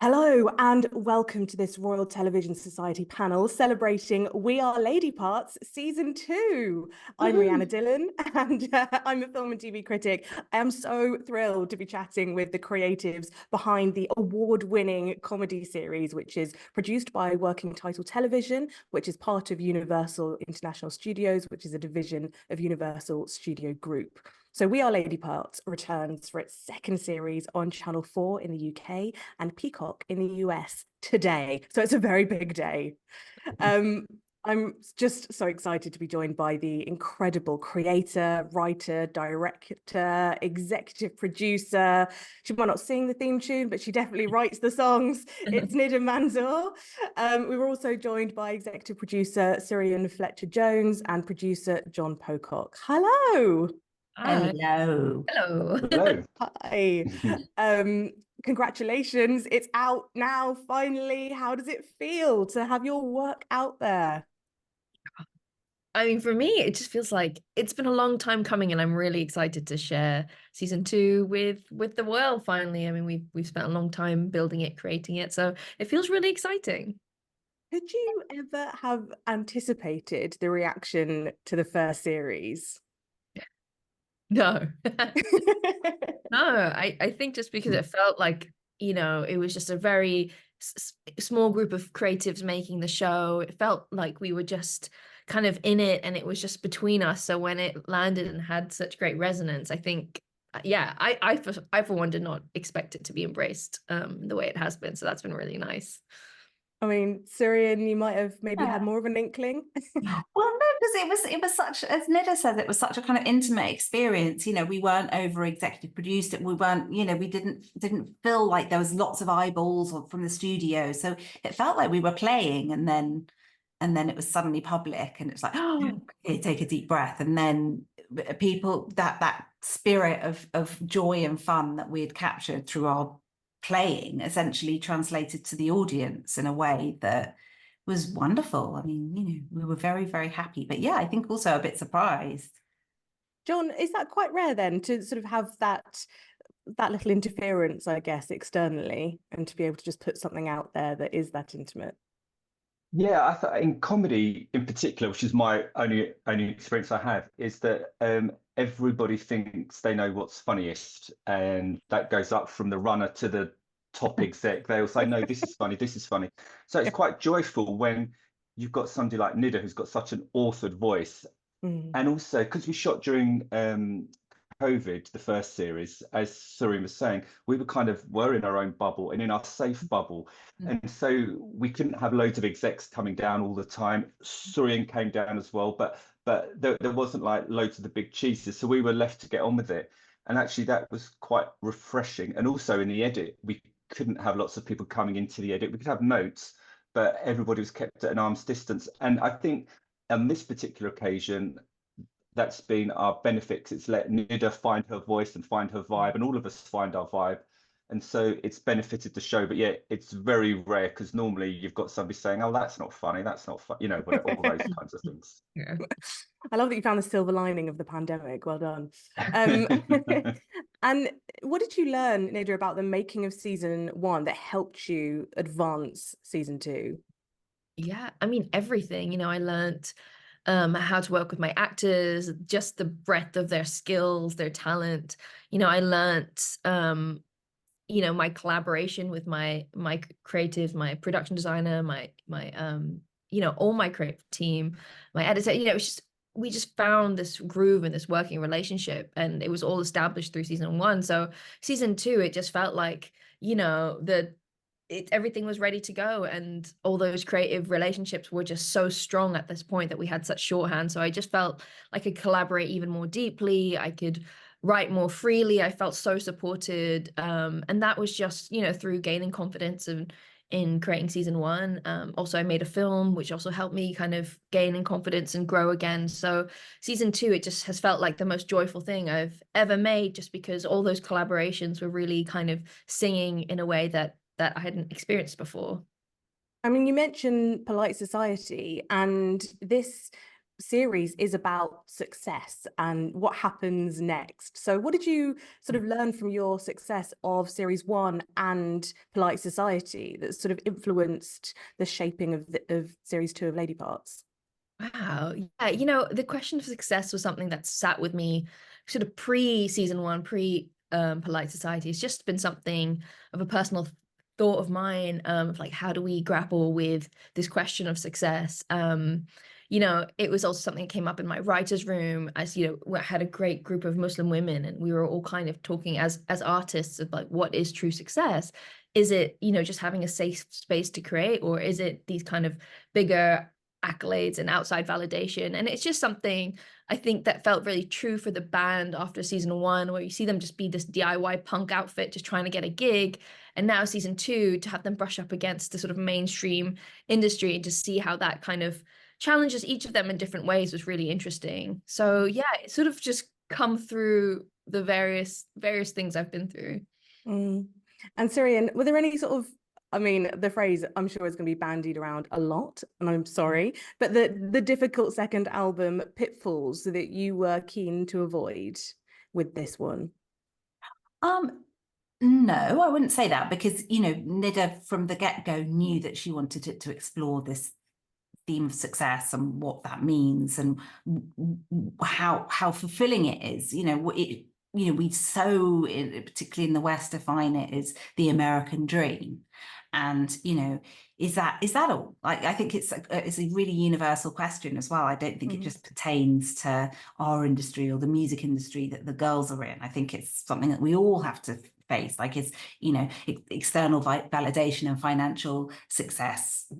Hello and welcome to this Royal Television Society panel celebrating We Are Lady Parts Season 2. I'm Woohoo. Rhianna Dillon and I'm a film and TV critic. I am so thrilled to be chatting with the creatives behind the award-winning comedy series, which is produced by Working Title Television, which is part of Universal International Studios, which is a division of Universal Studio Group. So We Are Lady Parts returns for its second series on Channel 4 in the UK and Peacock in the US today. So it's a very big day. I'm just so excited to be joined by the incredible creator, writer, director, executive producer. She might not sing the theme tune, but she definitely writes the songs. It's Nida Manzoor. We were also joined by executive producer Surian Fletcher-Jones and producer John Pocock. Hello. Hi. Hello. Hello. Hello. Hi. Congratulations. It's out now, finally. How does it feel to have your work out there? I mean, for me, it just feels like it's been a long time coming, and I'm really excited to share season two with the world finally. I mean, we've spent a long time building it, creating it, so it feels really exciting. Could you ever have anticipated the reaction to the first series? No. No, I think just because it felt like, it was just a very small group of creatives making the show. It felt like we were just kind of in it and it was just between us. So when it landed and had such great resonance, I think, yeah, I for one did not expect it to be embraced the way it has been. So that's been really nice. I mean, Surian, you might have maybe had Yeah. more of an inkling. Well, no, because it was such, as Nida says, it was such a kind of intimate experience. We weren't over executive produced it. We weren't, we didn't feel like there was lots of eyeballs from the studio. So it felt like we were playing, and then it was suddenly public, and it's like, oh, okay, take a deep breath, and then people that spirit of joy and fun that we had captured through our playing essentially translated to the audience in a way that was wonderful. I mean, we were very, very happy. But yeah, I think also a bit surprised. John, is that quite rare then to sort of have that little interference, I guess, externally, and to be able to just put something out there that is that intimate? Yeah, I thought in comedy in particular, which is my only experience I have, is that everybody thinks they know what's funniest, and that goes up from the runner to the top exec. They all say, "No, this is funny, this is funny." So it's quite joyful when you've got somebody like Nida who's got such an authored voice, Mm. and also because we shot during COVID, the first series, as Surian was saying, we were in our own bubble and in our safe bubble. Mm. And so we couldn't have loads of execs coming down all the time. Surian came down as well, but there wasn't like loads of the big cheeses. So we were left to get on with it. And actually that was quite refreshing. And also in the edit, we couldn't have lots of people coming into the edit. We could have notes, but everybody was kept at an arm's distance. And I think on this particular occasion, that's been our benefit because it's let Nida find her voice and find her vibe, and all of us find our vibe. And so it's benefited the show. But yeah, it's very rare because normally you've got somebody saying, "Oh, that's not funny, that's not fun," whatever, all those kinds of things. Yeah. I love that you found the silver lining of the pandemic. Well done. Um, and what did you learn, Nida, about the making of season one that helped you advance season two? Yeah, I mean, everything, I learned how to work with my actors, just the breadth of their skills, their talent. I learned my collaboration with my creative, my production designer, my all my creative team, my editor. It was just we just found this groove and this working relationship, and it was all established through season one. So season two, it just felt like everything was ready to go, and all those creative relationships were just so strong at this point that we had such shorthand. So I just felt like I could collaborate even more deeply. I could write more freely. I felt so supported, and that was just through gaining confidence and in creating season one. Also, I made a film, which also helped me kind of gain in confidence and grow again. So season two, it just has felt like the most joyful thing I've ever made, just because all those collaborations were really kind of singing in a way that I hadn't experienced before. I mean, you mentioned polite society, and this series is about success and what happens next. So what did you sort of learn from your success of series 1 and Polite Society that sort of influenced the shaping of series 2 of Lady Parts? Wow. Yeah, you know, the question of success was something that sat with me sort of pre-season 1, Polite Society. It's just been something of a personal thought of mine, of like, how do we grapple with this question of success? You know, it was also something that came up in my writer's room, as you know, I had a great group of Muslim women, and we were all kind of talking as artists of like, what is true success? Is it, you know, just having a safe space to create, or is it these kind of bigger accolades and outside validation? And it's just something I think that felt really true for the band after season 1, where you see them just be this DIY punk outfit just trying to get a gig, and now season 2 to have them brush up against the sort of mainstream industry and to see how that kind of challenges each of them in different ways was really interesting. So yeah, it sort of just come through the various things I've been through. And Surian, were there any sort of, I mean, the phrase I'm sure is going to be bandied around a lot, and I'm sorry, but the difficult second album pitfalls that you were keen to avoid with this one? No, I wouldn't say that, because, you know, Nida from the get-go knew that she wanted it to explore this theme of success and what that means, and how fulfilling it is. You know, we so, particularly in the West, define it as the American dream, and you know, is that all? Like, I think it's a really universal question as well. I don't think it just pertains to our industry or the music industry that the girls are in. I think it's something that we all have to face. Like, it's, you know, external validation and financial success.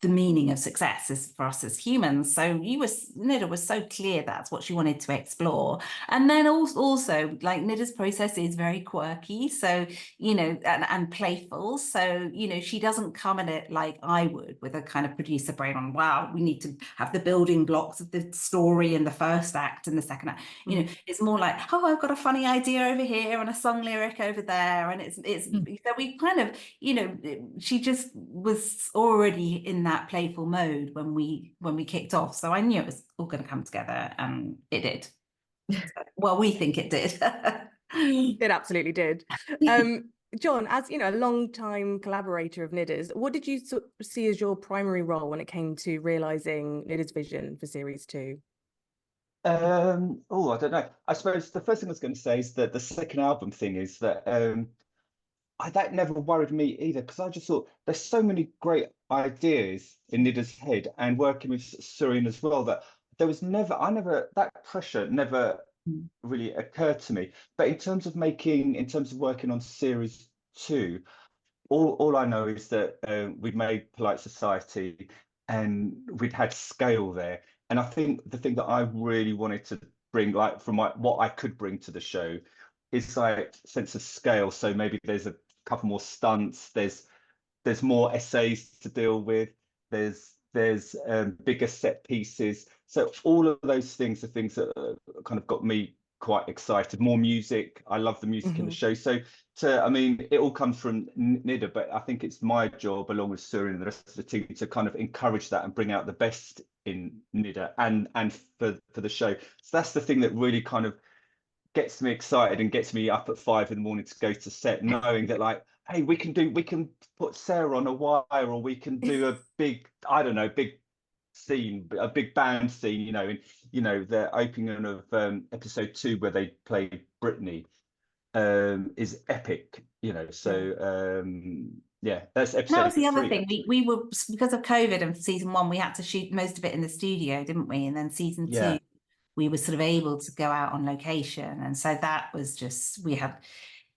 The meaning of success is for us as humans. So Nida was so clear that's what she wanted to explore. And then also like, Nida's process is very quirky, so, you know, and playful. So, you know, she doesn't come at it like I would, with a kind of producer brain on, wow, we need to have the building blocks of the story in the first act and the second act. You know, it's more like, oh, I've got a funny idea over here and a song lyric over there. And it's so we kind of, you know, she just was already in that playful mode when we kicked off. So I knew it was all going to come together, and it did. Well, we think it did. It absolutely did. John, as you know, a long-time collaborator of Nida's, what did you see as your primary role when it came to realizing Nida's vision for series 2? I don't know. I suppose the first thing I was going to say is that the second album thing is that that never worried me either, because I just thought there's so many great ideas in Nida's head, and working with Surian as well, that there was never that pressure never really occurred to me. But in terms of working on series 2, all I know is that we'd made Polite Society and we'd had scale there. And I think the thing that I really wanted to bring, like, from what I could bring to the show, is like sense of scale. So maybe there's a couple more stunts, there's more essays to deal with, there's bigger set pieces. So all of those things are things that kind of got me quite excited. More music. I love the music in the show. So I mean, it all comes from Nida, but I think it's my job, along with Surian and the rest of the team, to kind of encourage that and bring out the best in Nida and for the show. So that's the thing that really kind of gets me excited and gets me up at 5 in the morning to go to set, knowing that, like, hey, we can put Sarah on a wire, or we can do a big, I don't know, big scene, a big band scene, you know. And you know, the opening of episode 2 where they play Britney is epic, you know. So yeah, that's episode That was the 3. other thing. We were, because of COVID and season 1, we had to shoot most of it in the studio, didn't we? And then season 2, we were sort of able to go out on location. And so that was just, we had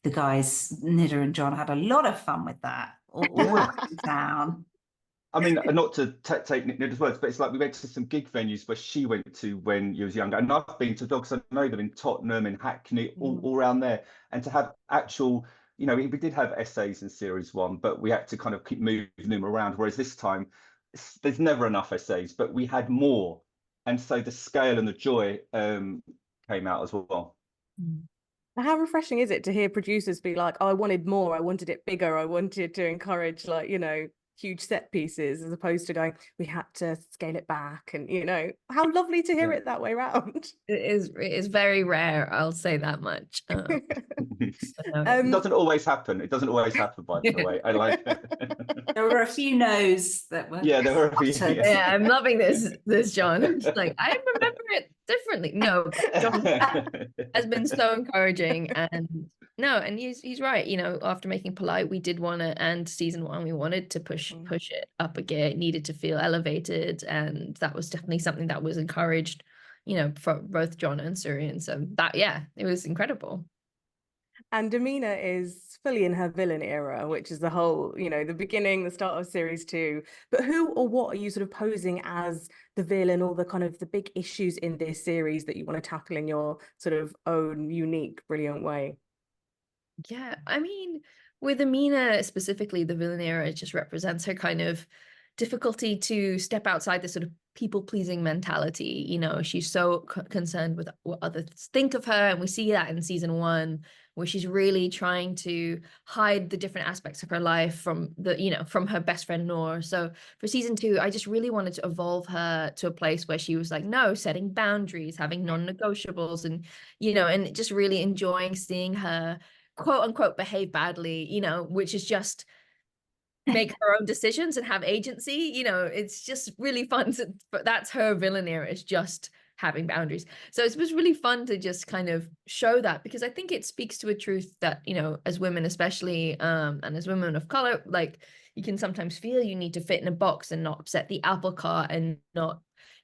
the guys, Nida and John, had a lot of fun with that all around town. I mean, not to take Nida's words, but it's like we went to some gig venues where she went to when you was younger, and I've been to dogs. I know them in Tottenham, in Hackney, all around there. And to have actual, you know, we did have essays in series 1, but we had to kind of keep moving them around. Whereas this time, there's never enough essays, but we had more, and so the scale and the joy came out as well. How refreshing is it to hear producers be like, oh, I wanted more, I wanted it bigger, I wanted to encourage, like, you know, huge set pieces, as opposed to going, we had to scale it back. And, you know, how lovely to hear it that way around. It is very rare, I'll say that much. It doesn't always happen. It doesn't always happen, by the way. I like There were a few no's that were. Yeah, there were a few. uttered. Yeah, I'm loving this John. I'm just like, I remember it differently. No, John has been so encouraging, and no, and he's right. You know, after making Polite, we did want to end season 1. We wanted to push it up a gear. It needed to feel elevated, and that was definitely something that was encouraged, you know, for both John and Surian. So that, yeah, it was incredible. And Amina is fully in her villain era, which is the whole, you know, the beginning, the start of series 2. But who or what are you sort of posing as the villain, or the kind of the big issues in this series that you want to tackle in your sort of own unique, brilliant way? Yeah, I mean, with Amina specifically, the villain era just represents her kind of difficulty to step outside the sort of people-pleasing mentality. You know, she's so concerned with what others think of her, and we see that in season 1, where she's really trying to hide the different aspects of her life from the, you know, from her best friend Noor. So for season 2, I just really wanted to evolve her to a place where she was like, no, setting boundaries, having non-negotiables, and, you know, and just really enjoying seeing her quote unquote behave badly, you know, which is just make her own decisions and have agency. You know, it's just really fun but that's her villain era, is just having boundaries. So it was really fun to just kind of show that, because I think it speaks to a truth that, you know, as women especially, and as women of color, like, you can sometimes feel you need to fit in a box and not upset the apple cart, and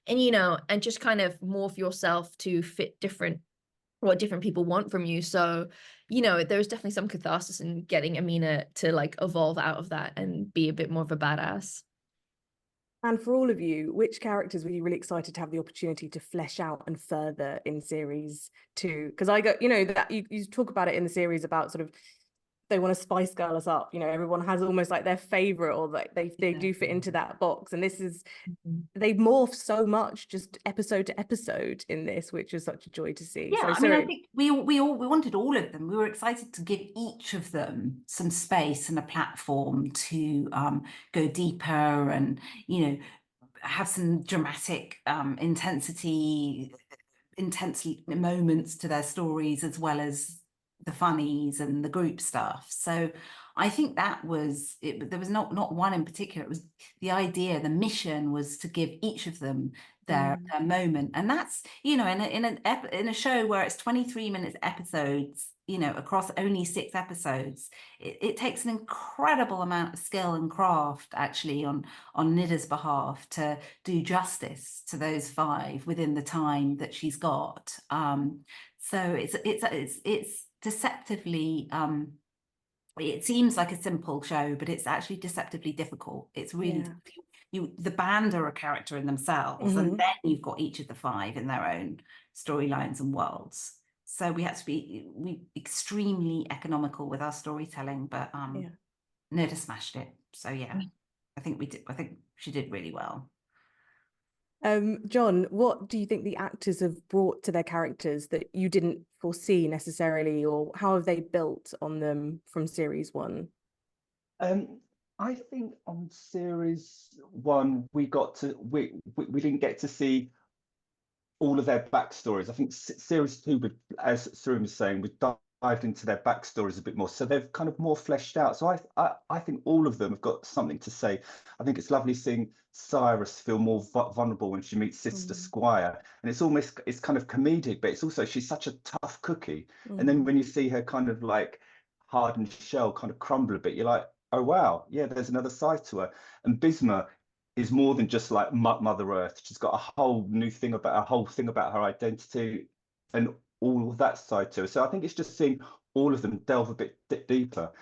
you know, and just kind of morph yourself to fit what different people want from you. So, you know, there's definitely some catharsis in getting Amina to like evolve out of that and be a bit more of a badass. And for all of you, which characters were you really excited to have the opportunity to flesh out and further in series 2? Because I got, you know, that you talk about it in the series about sort of, they want to spice girl us up. You know, everyone has almost like their favorite, or like they do fit into that box. And this is, they morph so much just episode to episode in this, which is such a joy to see. Yeah, So, I mean, I think we wanted all of them. We were excited to give each of them some space and a platform to go deeper, and, you know, have some dramatic intensely moments to their stories, as well as the funnies and the group stuff. So I think that was it. There was not one in particular. It was the idea, the mission was to give each of them their moment. And that's, you know, in a show where it's 23 minutes episodes, you know, across only 6 episodes, it takes an incredible amount of skill and craft actually on Nida's behalf to do justice to those 5 within the time that she's got. So it's deceptively, it seems like a simple show, but it's actually deceptively difficult. It's really, the band are a character in themselves, and then you've got each of the 5 in their own storylines and worlds. So we had to be extremely economical with our storytelling, but Nida smashed it. So yeah, I think she did really well. John, what do you think the actors have brought to their characters that you didn't foresee necessarily, or how have they built on them from series 1? I think on series 1 we didn't get to see all of their backstories. I think series 2, as Surian was saying, we dived into their backstories a bit more, so they've kind of more fleshed out. So I think all of them have got something to say. I think it's lovely seeing Cyrus feel more vulnerable when she meets Sister Squire, and it's kind of comedic, but it's also, she's such a tough cookie. And then when you see her kind of like hardened shell kind of crumble a bit, you're like, oh wow, yeah, there's another side to her. And Bisma is more than just like Mother Earth. She's got a whole thing about her identity and all of that side to her. So I think it's just seeing all of them delve a bit deeper,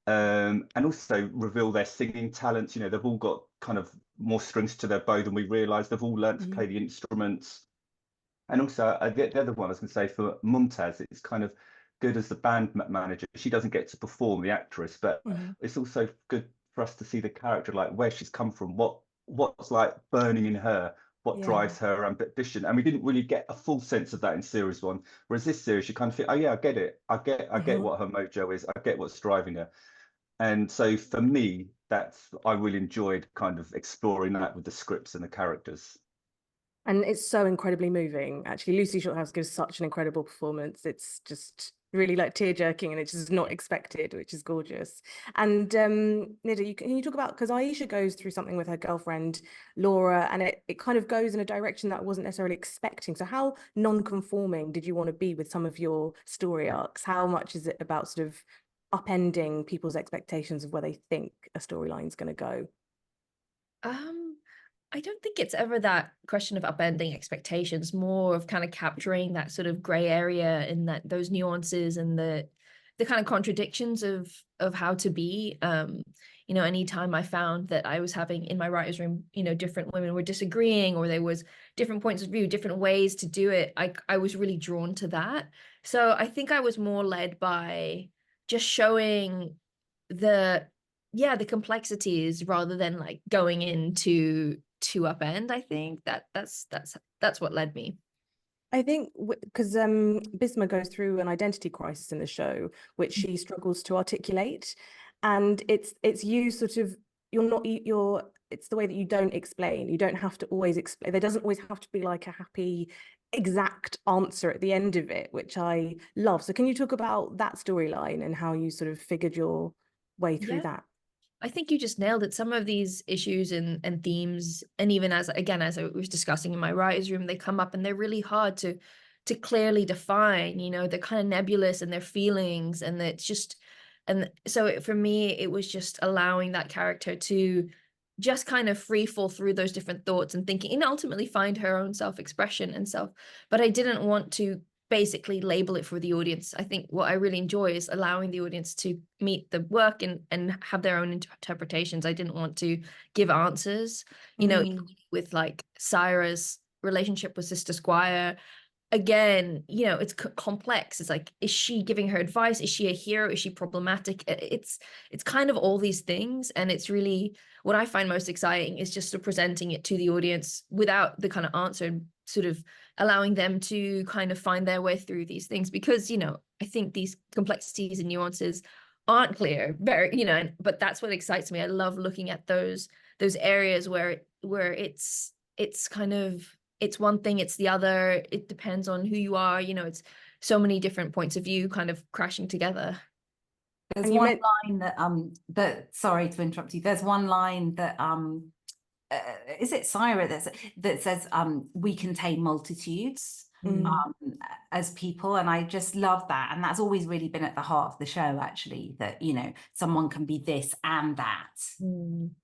and also reveal their singing talents. You know, they've all got kind of more strings to their bow than we realise. They've all learnt to play the instruments. And also the other one I was going to say for Mumtaz, it's kind of good as the band manager. She doesn't get to perform, the actress, but it's also good for us to see the character, like where she's come from, what's like burning in her, what drives her ambition. And we didn't really get a full sense of that in series 1, whereas this series you kind of feel, oh yeah, I get it, I get what her mojo is, I get what's driving her. And so for me, I really enjoyed kind of exploring that with the scripts and the characters. And it's so incredibly moving. Actually, Lucy Shorthouse gives such an incredible performance. It's just really like tear-jerking, and it's just not expected, which is gorgeous. And Nida, can you talk about, because Aisha goes through something with her girlfriend Laura, and it kind of goes in a direction that I wasn't necessarily expecting. So how non-conforming did you want to be with some of your story arcs? How much is it about sort of upending people's expectations of where they think a storyline is going to go? I don't think it's ever that question of upending expectations, more of kind of capturing that sort of gray area and that those nuances and the kind of contradictions of how to be. You know, anytime I found that I was having in my writer's room, you know, different women were disagreeing, or there was different points of view, different ways to do it, I was really drawn to that. So I think I was more led by just showing the complexities rather than like going into to upend. I think that's what led me. I think because Bisma goes through an identity crisis in the show, which she struggles to articulate, and it's you sort of it's the way that you don't explain. You don't have to always explain. There doesn't always have to be like a happy exact answer at the end of it, which I love. So can you talk about that storyline and how you sort of figured your way through that? I think you just nailed it. Some of these issues and themes, and even as I was discussing in my writer's room, they come up and they're really hard to clearly define. You know, they're kind of nebulous in their feelings, and it's just, and so for me, it was just allowing that character to just kind of free fall through those different thoughts and thinking, and ultimately find her own self-expression and self. But I didn't want to basically label it for the audience. I think what I really enjoy is allowing the audience to meet the work and have their own interpretations. I didn't want to give answers, you know, with like Syra's relationship with Sister Squire. Again, you know, it's complex. It's like, is she giving her advice? Is she a hero? Is she problematic? It's kind of all these things. And it's really what I find most exciting is just sort of presenting it to the audience without the kind of answer, and sort of allowing them to kind of find their way through these things, because, you know, I think these complexities and nuances aren't clear, very, you know, but that's what excites me. I love looking at those areas where it's kind of, it's one thing, it's the other, it depends on who you are, you know, it's so many different points of view kind of crashing together. There's one line that sorry to interrupt you, there's one line that is it Syra that says we contain multitudes as people, and I just love that, and that's always really been at the heart of the show, actually, that, you know, someone can be this and that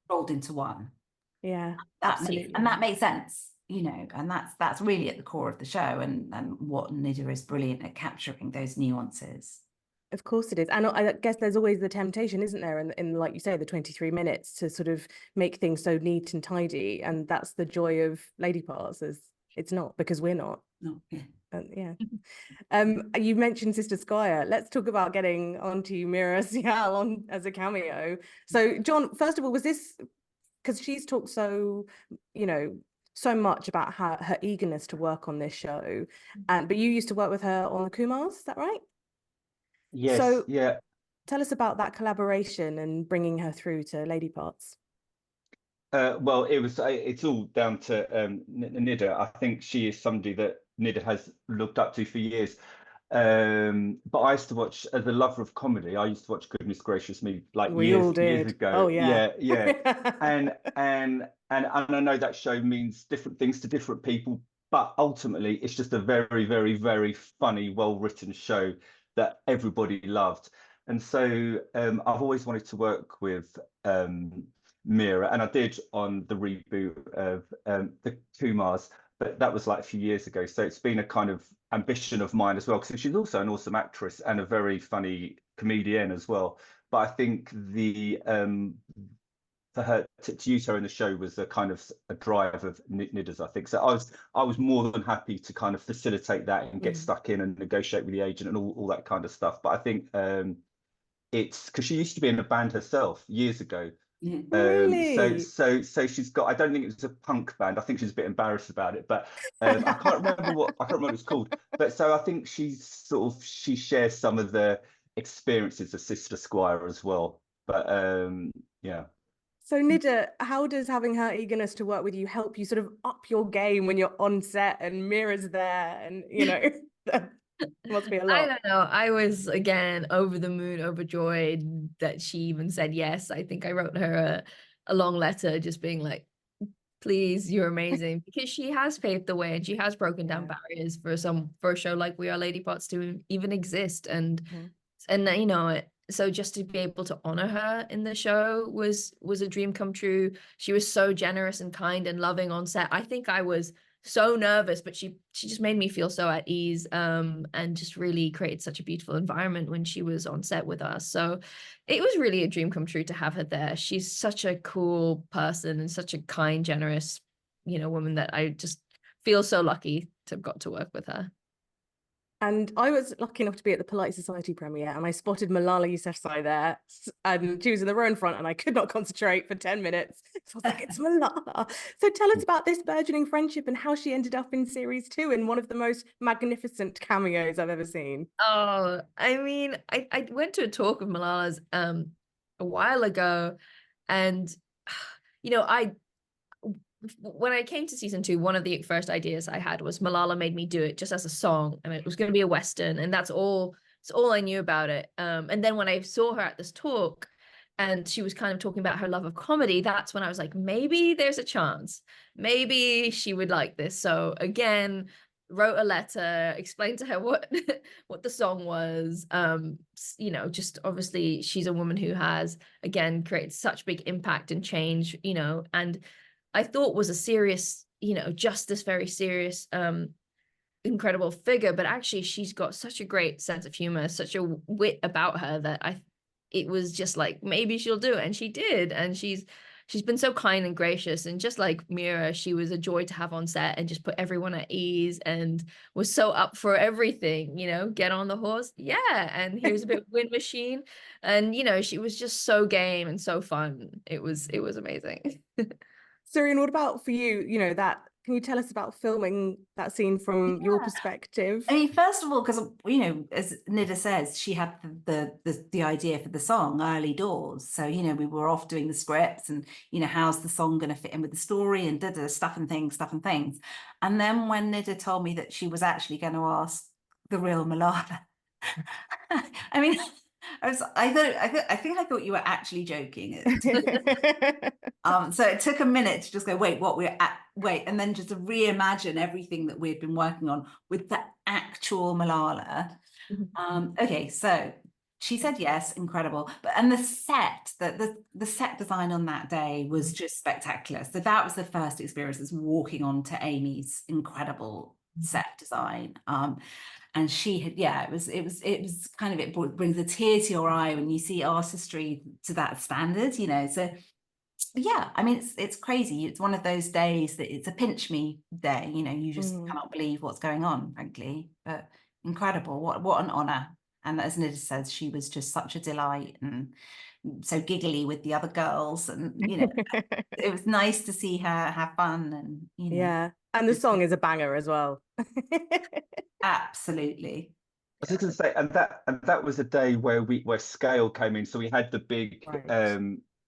rolled into one. Yeah, absolutely. And that makes sense, you know, and that's really at the core of the show, and what Nida is brilliant at capturing those nuances. Of course it is. And I guess there's always the temptation, isn't there, in like you say, the 23 minutes to sort of make things so neat and tidy. And that's the joy of Lady Parts, is it's not, because we're not. No, yeah. You mentioned Sister Squire. Let's talk about getting onto Mira Sial on as a cameo. So John, first of all, was this, because she's talked so, you know, so much about her eagerness to work on this show, but you used to work with her on the Kumars, is that right? Yes. So yeah. Tell us about that collaboration and bringing her through to Lady Parts. Well, it's all down to Nida. I think she is somebody that Nida has looked up to for years. But I used to watch, as a lover of comedy, I used to watch Goodness Gracious Me like years ago. Oh yeah. and I know that show means different things to different people, but ultimately it's just a very, very, very funny, well-written show that everybody loved. And so I've always wanted to work with Mira, and I did on the reboot of the Kumars, but that was like a few years ago. So it's been a kind of ambition of mine as well, because she's also an awesome actress and a very funny comedian as well. But I think for her to use her in the show was a kind of a drive of Nida's, I think. So I was more than happy to kind of facilitate that and get stuck in and negotiate with the agent and all that kind of stuff. But I think it's because she used to be in a band herself years ago. Really? So she's got, I don't think it was a punk band. I think she's a bit embarrassed about it, but I can't remember what it's called. But so I think she shares some of the experiences of Sister Squire as well. But yeah. So Nida, how does having her eagerness to work with you help you sort of up your game when you're on set and Mira's there, and must be a lot. I don't know. I was again over the moon, overjoyed that she even said yes. I think I wrote her a long letter just being like, please, you're amazing, because she has paved the way and she has broken down barriers for a show like We Are Lady Parts to even exist. And you know, so just to be able to honor her in the show was a dream come true. She was so generous and kind and loving on set. I think I was so nervous, but she just made me feel so at ease, and just really created such a beautiful environment when she was on set with us. So it was really a dream come true to have her there. She's such a cool person and such a kind, generous, you know, woman that I just feel so lucky to have got to work with her. And I was lucky enough to be at the Polite Society premiere, and I spotted Malala Yousafzai there, and she was in the row in front, and I could not concentrate for 10 minutes. So I was like, it's Malala. So tell us about this burgeoning friendship and how she ended up in series 2 in one of the most magnificent cameos I've ever seen. Oh, I mean, I went to a talk of Malala's a while ago, and you know, when I came to season 2, one of the first ideas I had was Malala made me do it just as a song, and it was going to be a Western, and that's all I knew about it. And then when I saw her at this talk and she was kind of talking about her love of comedy, that's when I was like, maybe there's a chance, maybe she would like this. So again, wrote a letter, explained to her what what the song was. You know, just obviously she's a woman who has, again, created such big impact and change, you know, and I thought was a serious, you know, just this very serious, incredible figure, but actually she's got such a great sense of humor, such a wit about her that it was just like, maybe she'll do it. And she did. And she's been so kind and gracious. And just like Mira, she was a joy to have on set and just put everyone at ease and was so up for everything, you know, get on the horse. Yeah. And here's a bit of wind machine. And, you know, she was just so game and so fun. It was amazing. Surian, what about for you? You know, can you tell us about filming that scene from your perspective? I mean, first of all, because, you know, as Nida says, she had the idea for the song early doors. So, you know, we were off doing the scripts and, you know, how's the song going to fit in with the story and stuff and things. And then when Nida told me that she was actually going to ask the real Malala, I mean, I think I thought you were actually joking. So it took a minute to just go, wait, and then just to reimagine everything that we'd been working on with the actual Malala. Okay, so she said yes, incredible. And the set, the set design on that day was just spectacular. So that was the first experience, is walking onto Amy's incredible set design. And she had, it was kind of, it brings a tear to your eye when you see artistry to that standard, you know. So yeah, I mean, it's crazy. It's one of those days that it's a pinch me day, you know, you just cannot believe what's going on, frankly. But incredible, what an honor. And as Nida says, she was just such a delight and so giggly with the other girls, and you know, it was nice to see her have fun, and you know. Yeah, and the song is a banger as well. Absolutely. I was just going to say, and that was a day where scale came in. So we had the big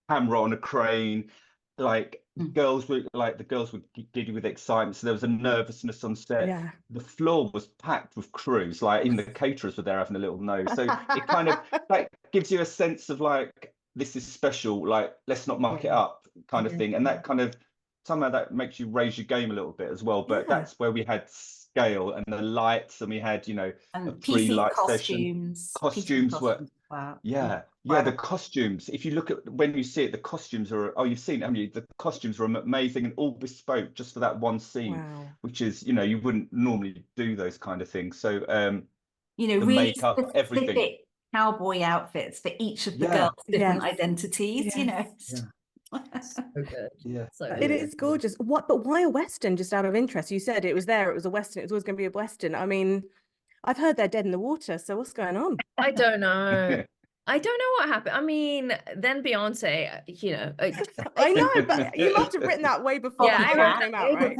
camera on a crane, like the girls were giddy with excitement. So there was a nervousness on set. Yeah. The floor was packed with crews, like even the caterers were there having a little nose. So it kind of like gives you a sense of like, this is special, like let's not muck it up kind of thing. And that kind of somehow that makes you raise your game a little bit as well. But that's where we had scale and the lights, and we had, you know, and a pre-light costumes. session. Costumes were wow. The costumes, if you look at when you see it, the costumes are, you've seen it, haven't you? The costumes are amazing and all bespoke just for that one scene. Which is, you know, you wouldn't normally do those kind of things. So you know, the really makeup, everything, cowboy outfits for each of the girls' different identities, you know. So good. Yeah, so it is gorgeous. But why a Western, just out of interest? You said it was a Western, it was always going to be a Western. I mean, I've heard they're dead in the water, so what's going on? I don't know. I don't know what happened. I mean, then Beyonce, you know. I know, but you must have written that way before the song came out, right?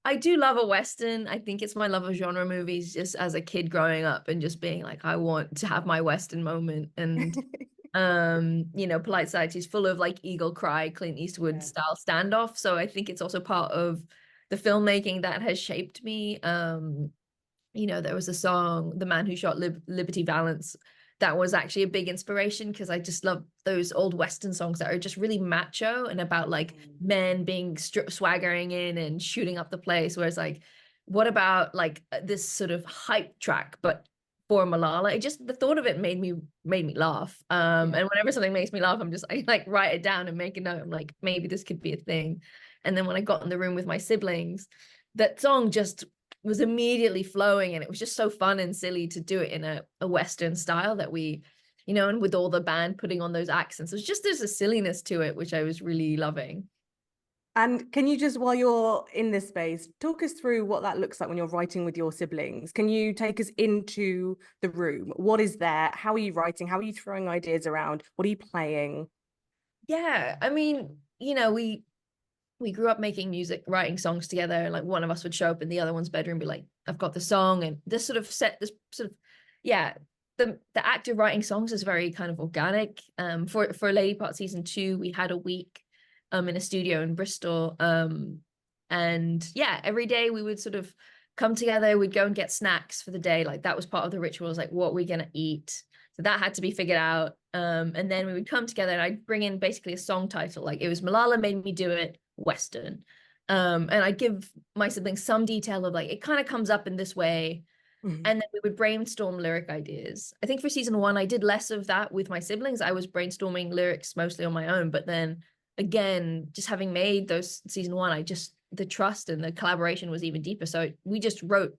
I do love a Western. I think it's my love of genre movies just as a kid growing up and just being like, I want to have my Western moment. And You know, Polite Society is full of like Eagle Cry, Clint Eastwood style standoff. So I think it's also part of the filmmaking that has shaped me. You know, there was a song, The Man Who Shot Liberty Valance, that was actually a big inspiration because I just love those old Western songs that are just really macho and about like men being swaggering in and shooting up the place. Whereas like, what about like this sort of hype track, but for Malala? It just, the thought of it made me laugh. And whenever something makes me laugh, I like write it down and make a note. I'm like, maybe this could be a thing. And then when I got in the room with my siblings, that song just was immediately flowing, and it was just so fun and silly to do it in a Western style that we, you know, and with all the band putting on those accents, there's a silliness to it, which I was really loving. And can you just, while you're in this space, talk us through what that looks like when you're writing with your siblings? Can you take us into the room? What is there? How are you writing? How are you throwing ideas around? What are you playing? Yeah, I mean, you know, we grew up making music, writing songs together, and like one of us would show up in the other one's bedroom, be like, I've got the song, and this sort of yeah, the act of writing songs is very kind of organic. For Lady Part season 2, we had a week in a studio in Bristol, and yeah, every day we would sort of come together, we'd go and get snacks for the day. Like that was part of the rituals, like what we're gonna eat, so that had to be figured out. And then we would come together and I'd bring in basically a song title, like it was Malala Made Me Do It Western. And I give my siblings some detail of like, it kind of comes up in this way. And then we would brainstorm lyric ideas. I think for season 1, I did less of that with my siblings. I was brainstorming lyrics mostly on my own. But then again, just having made those season 1, the trust and the collaboration was even deeper. So we just wrote,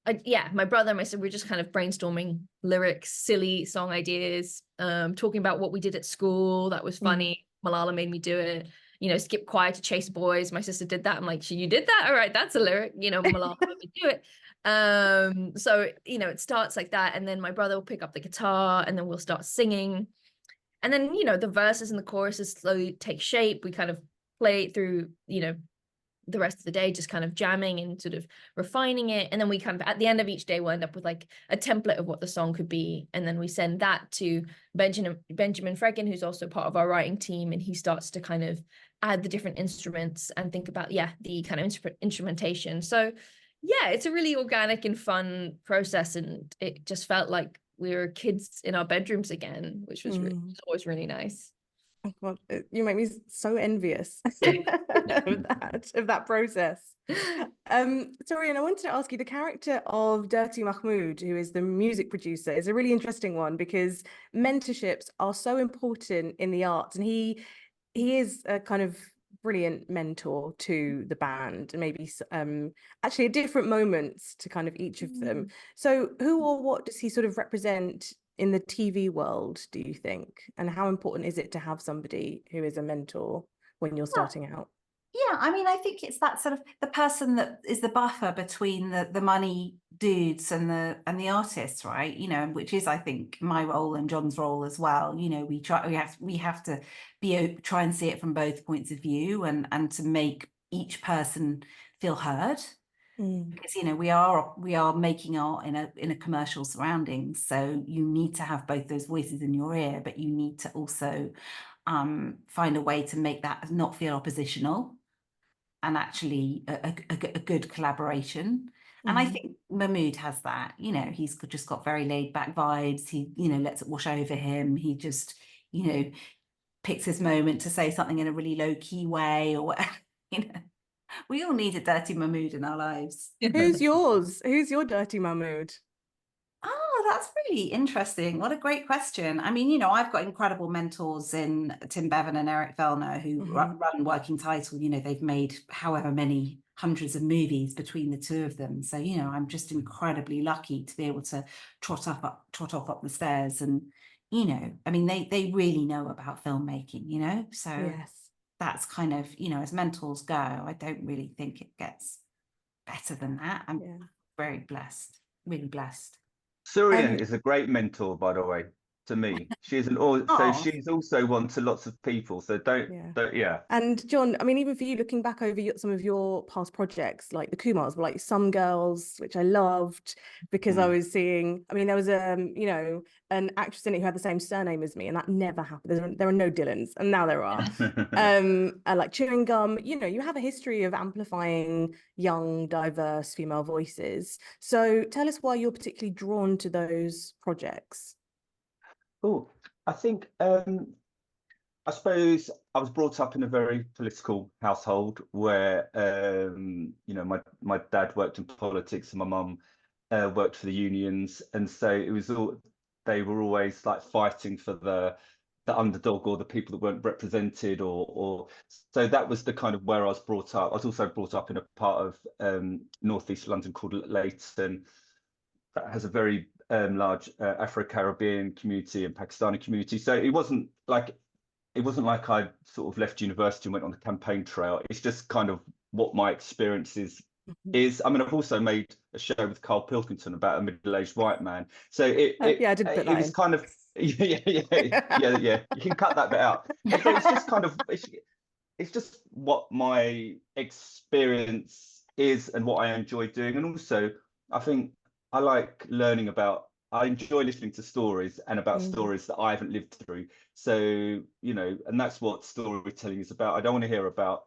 my brother and myself, we were just kind of brainstorming lyrics, silly song ideas, talking about what we did at school that was funny. Malala Made Me Do It. You know, skip choir to chase boys. My sister did that. I'm like, you did that? All right, that's a lyric. You know, Malala Made Me Do It. So, you know, it starts like that. And then my brother will pick up the guitar and then we'll start singing. And then, you know, the verses and the choruses slowly take shape. We kind of play it through, you know, the rest of the day, just kind of jamming and sort of refining it. And then we kind of, at the end of each day, we'll end up with like a template of what the song could be. And then we send that to Benjamin Frecken, who's also part of our writing team. And he starts to kind of add the different instruments and think about, the kind of instrumentation. So yeah, it's a really organic and fun process. And it just felt like we were kids in our bedrooms again, which was always really nice. Well, you make me so envious of that process. Surian, I wanted to ask you, the character of Dirty Mahmood, who is the music producer, is a really interesting one because mentorships are so important in the arts, and he is a kind of brilliant mentor to the band, and maybe actually at different moments to kind of each of them. So who or what does he sort of represent in the TV world, do you think? And how important is it to have somebody who is a mentor when you're starting out? Yeah, I mean, I think it's that sort of the person that is the buffer between the money dudes and the artists, right? You know, which is, I think, my role and John's role as well. You know, we have to try and see it from both points of view and to make each person feel heard. Because, you know, we are making art in a commercial surroundings, so you need to have both those voices in your ear, but you need to also find a way to make that not feel oppositional and actually a good collaboration. And I think Mahmood has that. You know, he's just got very laid back vibes. He, you know, lets it wash over him. He just, you know, picks his moment to say something in a really low key way or whatever. You know, we all need a Dirty Mahmood in our lives. Who's yours? Who's your Dirty Mahmood? Oh, that's really interesting. What a great question. I mean, you know, I've got incredible mentors in Tim Bevan and Eric Fellner who run Working Title. You know, they've made however many hundreds of movies between the two of them. So, you know, I'm just incredibly lucky to be able to trot off up the stairs. And, you know, I mean, they really know about filmmaking, you know, so yes, that's kind of, you know, as mentors go, I don't really think it gets better than that. I'm very blessed, really blessed. Surian is a great mentor, by the way. to me. She's an all, so Oh, she's also one to lots of people. So yeah. And John, I mean, even for you, looking back over some of your past projects, like the Kumars, were like Some Girls, which I loved because I was seeing. I mean, there was you know, an actress in it who had the same surname as me, and that never happened. There are no Dylans, and now there are. Like Chewing Gum, you know, you have a history of amplifying young, diverse female voices. So tell us why you're particularly drawn to those projects. Oh, I think I suppose I was brought up in a very political household where you know, my dad worked in politics and my mum worked for the unions, and so it was all, they were always like fighting for the underdog or the people that weren't represented, or so that was the kind of where I was brought up. I was also brought up in a part of northeast London called Leighton that has a very large Afro-Caribbean community and Pakistani community. So it wasn't like I sort of left university and went on the campaign trail. It's just kind of what my experiences is. I mean, I've also made a show with Carl Pilkington about a middle-aged white man. So yeah, I did put that it was in. kind of yeah. You can cut that bit out. So it's just kind of it's just what my experience is and what I enjoy doing, and also I think I like learning about. I enjoy listening to stories and about stories that I haven't lived through. So, you know, and that's what storytelling is about. I don't want to hear about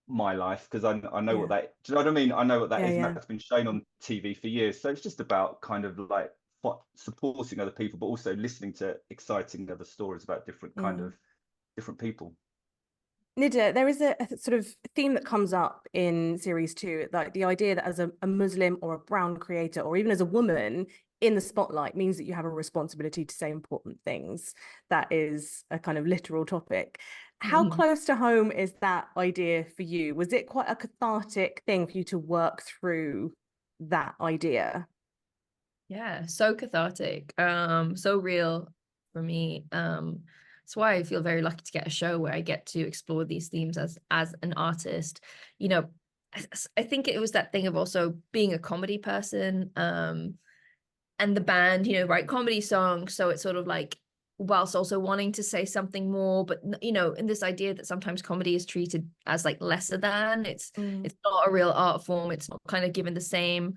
my life because I know what that, do you know what I mean? I know what that is, and that's been shown on TV for years. So it's just about kind of like supporting other people, but also listening to exciting other stories about different kind of different people. Nida, there is a sort of theme that comes up in series 2, like the idea that as a Muslim or a brown creator, or even as a woman in the spotlight, means that you have a responsibility to say important things. That is a kind of literal topic. How close to home is that idea for you? Was it quite a cathartic thing for you to work through that idea? Yeah, so cathartic, so real for me. That's why I feel very lucky to get a show where I get to explore these themes as an artist. You know, I think it was that thing of also being a comedy person, and the band, you know, write comedy songs. So it's sort of like, whilst also wanting to say something more, but you know, in this idea that sometimes comedy is treated as like lesser than, it's not a real art form. It's not kind of given the same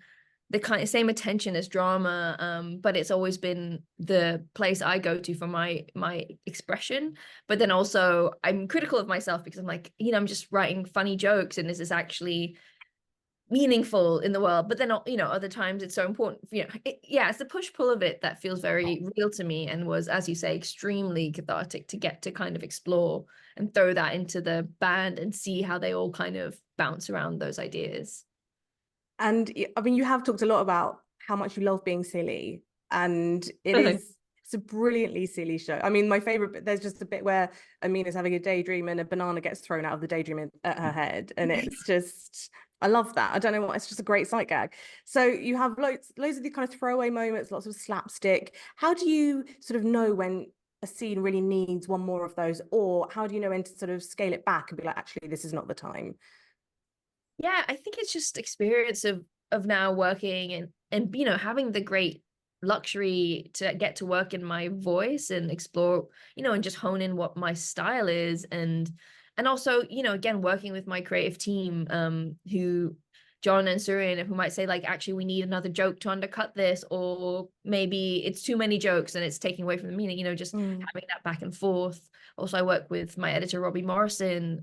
attention as drama, but it's always been the place I go to for my expression. But then also I'm critical of myself because I'm like, you know, I'm just writing funny jokes, and is this actually meaningful in the world? But then, you know, other times it's so important, you know, it's the push-pull of it that feels very real to me, and was, as you say, extremely cathartic to get to kind of explore and throw that into the band and see how they all kind of bounce around those ideas. And I mean, you have talked a lot about how much you love being silly, and it's a brilliantly silly show. I mean, my favorite bit, there's just a bit where Amina's having a daydream and a banana gets thrown out of the daydream at her head, and it's just, I love that. I don't know what, it's just a great sight gag. So you have loads of these kind of throwaway moments, lots of slapstick. How do you sort of know when a scene really needs one more of those, or how do you know when to sort of scale it back and be like, actually, this is not the time? Yeah, I think it's just experience of now working and you know, having the great luxury to get to work in my voice and explore, you know, and just hone in what my style is, and also, you know, again, working with my creative team, who John and Surian, who might say like, actually, we need another joke to undercut this, or maybe it's too many jokes and it's taking away from the meaning, you know, just having that back and forth. Also, I work with my editor, Robbie Morrison.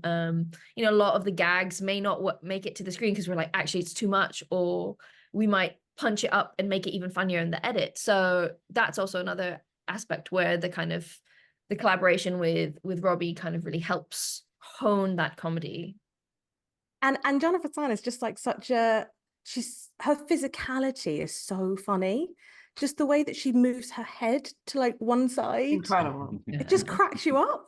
You know, a lot of the gags may not make it to the screen because we're like, actually, it's too much, or we might punch it up and make it even funnier in the edit. So that's also another aspect where the kind of the collaboration with Robbie kind of really helps hone that comedy. And Jennifer Stein is just like her physicality is so funny. Just the way that she moves her head to like one side. Incredible. It just cracks you up.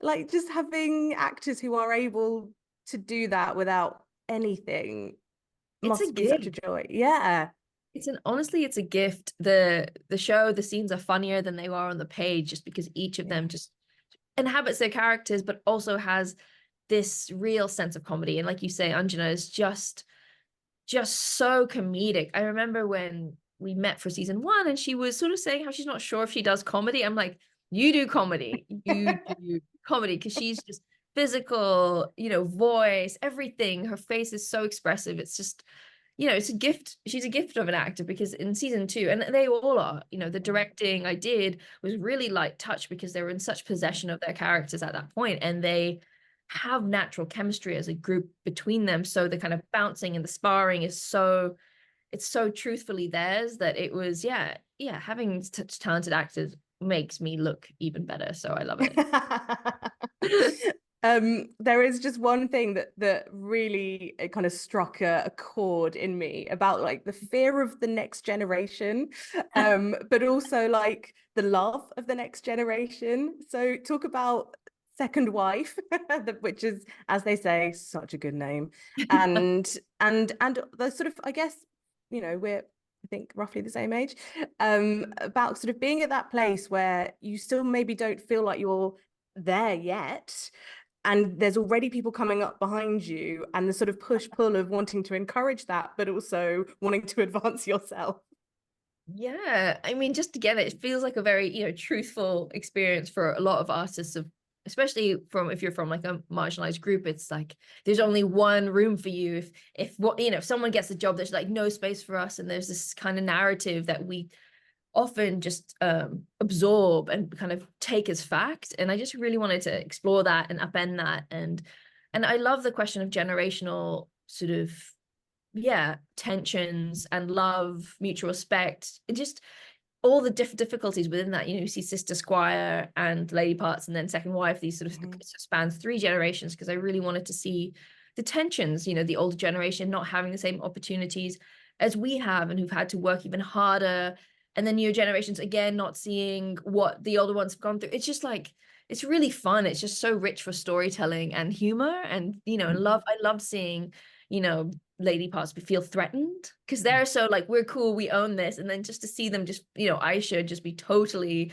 Like, just having actors who are able to do that without anything must be such a joy. Yeah. Honestly, it's a gift. The show, the scenes are funnier than they are on the page, just because each of them just inhabits their characters, but also has this real sense of comedy. And like you say, Anjana is just so comedic. I remember when we met for season 1, and she was sort of saying how she's not sure if she does comedy. I'm like, you do comedy, you do comedy, because she's just physical, you know, voice, everything. Her face is so expressive. It's just, you know, it's a gift. She's a gift of an actor, because in season 2, and they all are, you know, the directing I did was really light touch, because they were in such possession of their characters at that point, and they have natural chemistry as a group between them. So the kind of bouncing and the sparring is so, it's so truthfully theirs, that it was, yeah, having such talented actors makes me look even better. So I love it. There is just one thing that really kind of struck a chord in me about like the fear of the next generation, but also like the love of the next generation. So talk about Second Wife, which is, as they say, such a good name, and the sort of, I guess, you know, we're, I think, roughly the same age, about sort of being at that place where you still maybe don't feel like you're there yet, and there's already people coming up behind you, and the sort of push-pull of wanting to encourage that, but also wanting to advance yourself. Yeah, I mean, just again, it feels like a very, you know, truthful experience for a lot of artists, of especially from, if you're from like a marginalized group. It's like there's only one room for you. If what, you know, if someone gets a job, there's like no space for us, and there's this kind of narrative that we often just absorb and kind of take as fact. And I just really wanted to explore that and upend that, and I love the question of generational sort of, yeah, tensions and love, mutual respect, and just all the difficulties within that. You know, you see Sister Squire and Lady Parts, and then Second Wife, these sort of spans 3 generations, because I really wanted to see the tensions, you know, the older generation not having the same opportunities as we have, and who've had to work even harder, and then new generations again not seeing what the older ones have gone through. It's just like, it's really fun. It's just so rich for storytelling and humor, and, you know, I love seeing, you know, Lady Parts feel threatened, because they're so like, we're cool, we own this, and then just to see them just, you know, Aisha just be totally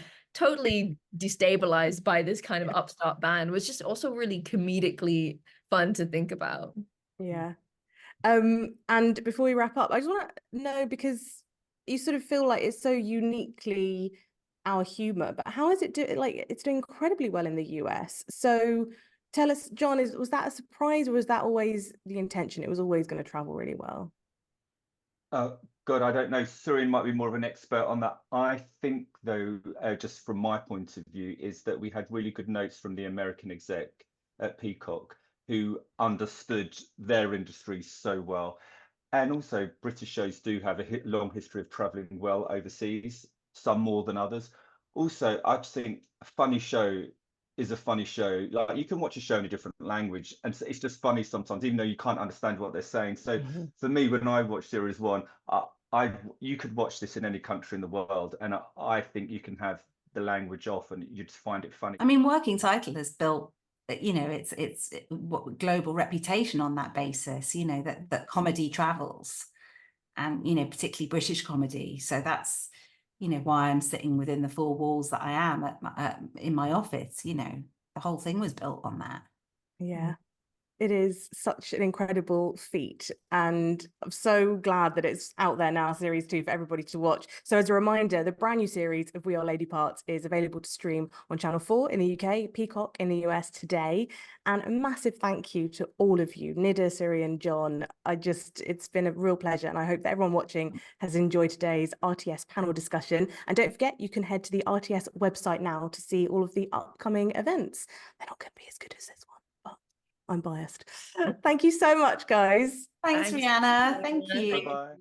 destabilized by this kind of upstart band was just also really comedically fun to think about. Yeah. And before we wrap up, I just want to know, because you sort of feel like it's so uniquely our humor, but how is it like it's doing incredibly well in the US? So tell us, John, was that a surprise, or was that always the intention? It was always going to travel really well. God, I don't know. Surian might be more of an expert on that. I think, though, just from my point of view, is that we had really good notes from the American exec at Peacock, who understood their industry so well. And also, British shows do have a long history of traveling well overseas, some more than others. Also, I just think a funny show is a funny show. Like, you can watch a show in a different language, and it's just funny sometimes, even though you can't understand what they're saying. So for me, when I watch Series 1, you could watch this in any country in the world, and I think you can have the language off and you just find it funny. I mean, Working Title has built, you know, it's global reputation on that basis, you know, that comedy travels, and, you know, particularly British comedy. So that's, you know, why I'm sitting within the 4 walls that I am in my office. You know, the whole thing was built on that. Yeah. It is such an incredible feat, and I'm so glad that it's out there now, series 2, for everybody to watch. So as a reminder, the brand new series of We Are Lady Parts is available to stream on Channel 4 in the UK, Peacock in the US today. And a massive thank you to all of you, Nida, Surian, John. It's been a real pleasure, and I hope that everyone watching has enjoyed today's RTS panel discussion. And don't forget, you can head to the RTS website now to see all of the upcoming events. They're not going to be as good as this one. I'm biased. Thank you so much, guys. Thanks, Rihanna. Thank you. Bye-bye.